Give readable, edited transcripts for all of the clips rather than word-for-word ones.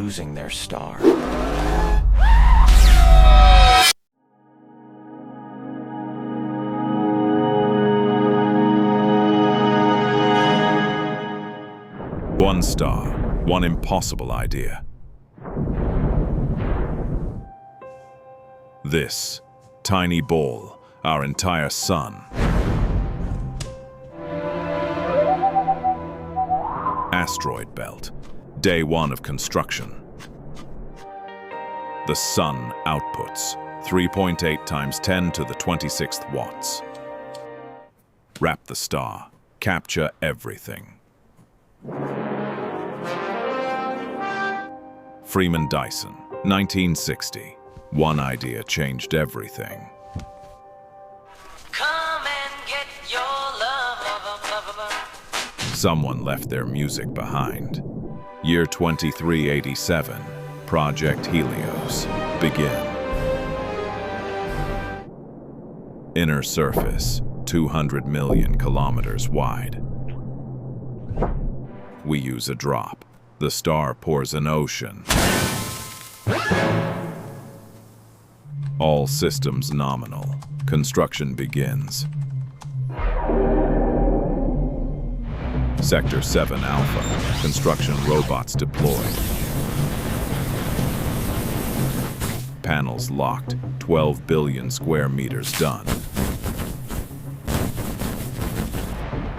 losing their star. One star, one impossible idea. This tiny ball, our entire sun. Asteroid belt, day one of construction. The sun outputs 3.8 times 10 to the 26th watts. Wrap the star, capture everything. Freeman Dyson, 1960. One idea changed everything. Come and get your love. Someone left their music behind. Year 2387, Project Helios, begin. Inner surface, 200 million kilometers wide. We use a drop. The star pours an ocean. All systems nominal. Construction begins. Sector 7 Alpha. Construction robots deployed. Panels locked. 12 billion square meters done.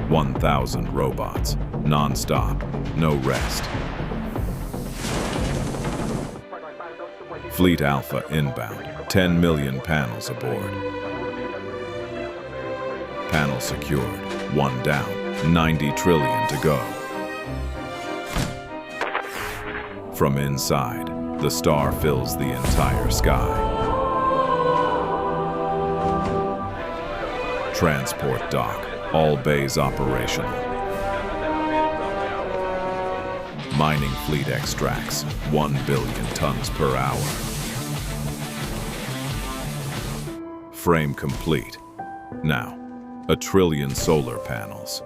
1,000 robots. Non-stop. No rest. Fleet Alpha inbound. 10 million panels aboard. Panel secured. One down. 90 trillion to go. From inside, the star fills the entire sky. Transport dock. All bays operational. Mining fleet extracts 1 billion tons per hour. Frame complete. Now, 1 trillion solar panels.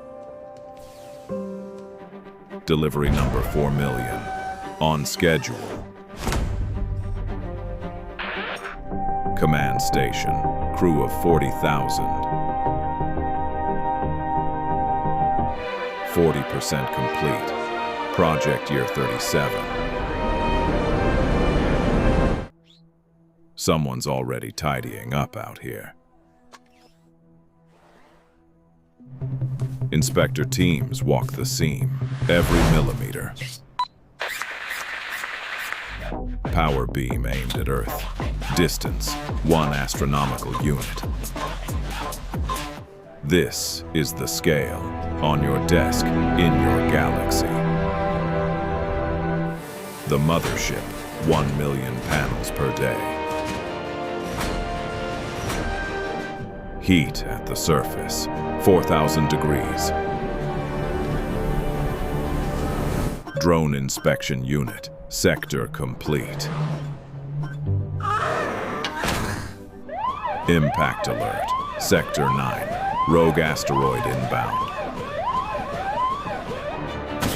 Delivery number 4 million. On schedule. Command station. Crew of 40,000. 40% complete. Project year 37. Someone's already tidying up out here. Inspector teams walk the seam, every millimeter. Power beam aimed at Earth. Distance, 1 astronomical unit. This is the scale, on your desk, in your galaxy. The mothership, 1 million panels per day. Heat at the surface, 4,000 degrees. Drone inspection unit, sector complete. Impact alert, sector 9, rogue asteroid inbound.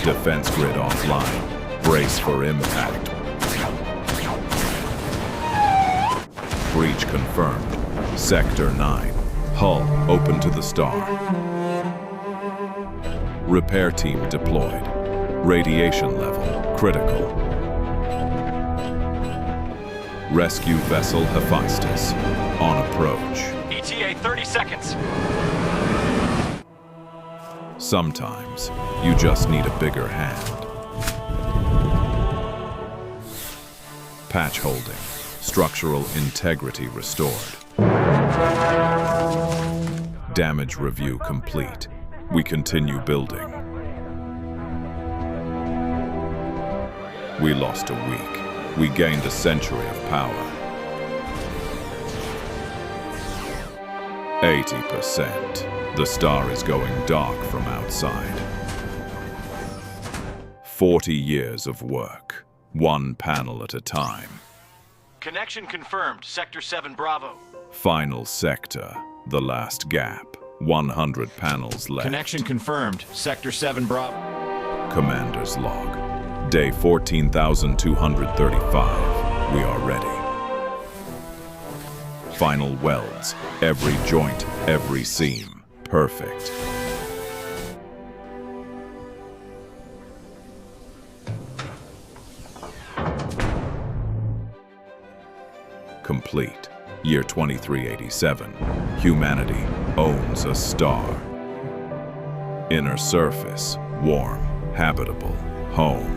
Defense grid offline, brace for impact. Breach confirmed, sector 9. Hull open to the star. Repair team deployed. Radiation level critical. Rescue vessel Hephaestus on approach. ETA 30 seconds. Sometimes you just need a bigger hand. Patch holding. Structural integrity restored. Damage review complete. We continue building. We lost a week. We gained a century of power. 80%. The star is going dark from outside. 40 years of work. One panel at a time. Connection confirmed. Sector 7 Bravo. Final sector. The last gap. 100 panels left. Connection confirmed. Sector 7 Bravo. Commander's log. Day 14,235. We are ready. Final welds. Every joint, every seam. Perfect. Complete. Year 2387. Humanity owns a star. Inner surface, warm, habitable, home.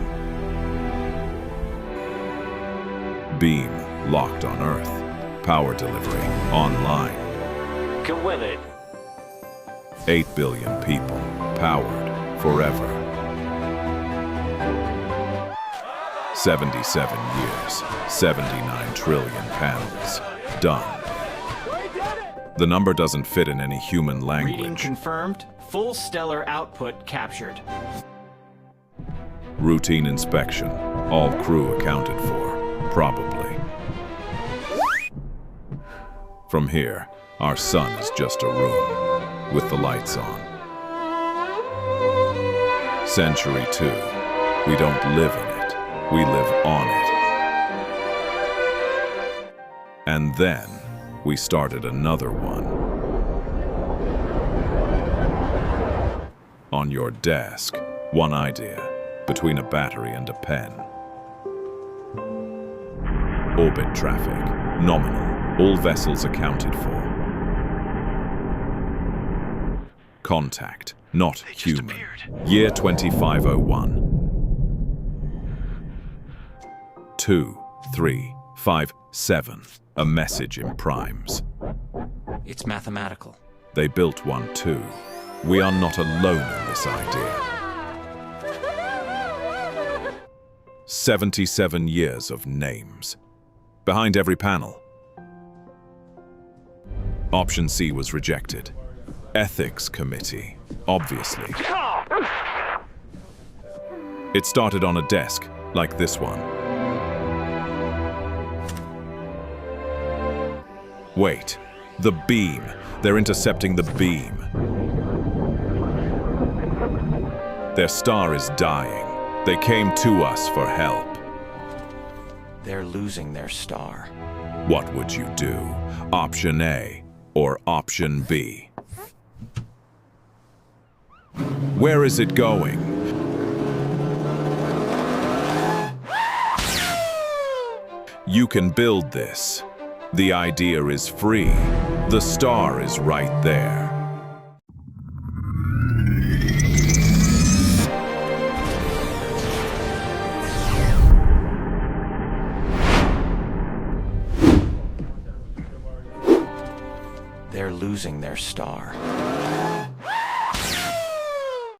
Beam locked on Earth. Power delivery online. Get with it. 8 billion people, powered forever. 77 years, 79 trillion panels. Done. The number doesn't fit in any human Reading language. confirmed. Full stellar output captured. Routine inspection. All crew accounted for. Probably. From here, our sun is just a room, with the lights on. Century 2. We don't live in it. We live on it. And then, we started another one. On your desk, one idea, between a battery and a pen. Orbit traffic, nominal, all vessels accounted for. Contact, not human. Year 2501. 2, 3, 5, 7. A message in primes. It's mathematical. They built one too. We are not alone in this idea. 77 years of names. Behind every panel. Option C was rejected. Ethics committee, obviously. It started on a desk, like this one. Wait, the beam. They're intercepting the beam. Their star is dying. They came to us for help. They're losing their star. What would you do? Option A or option B? Where is it going? You can build this. The idea is free. The star is right there. They're losing their star.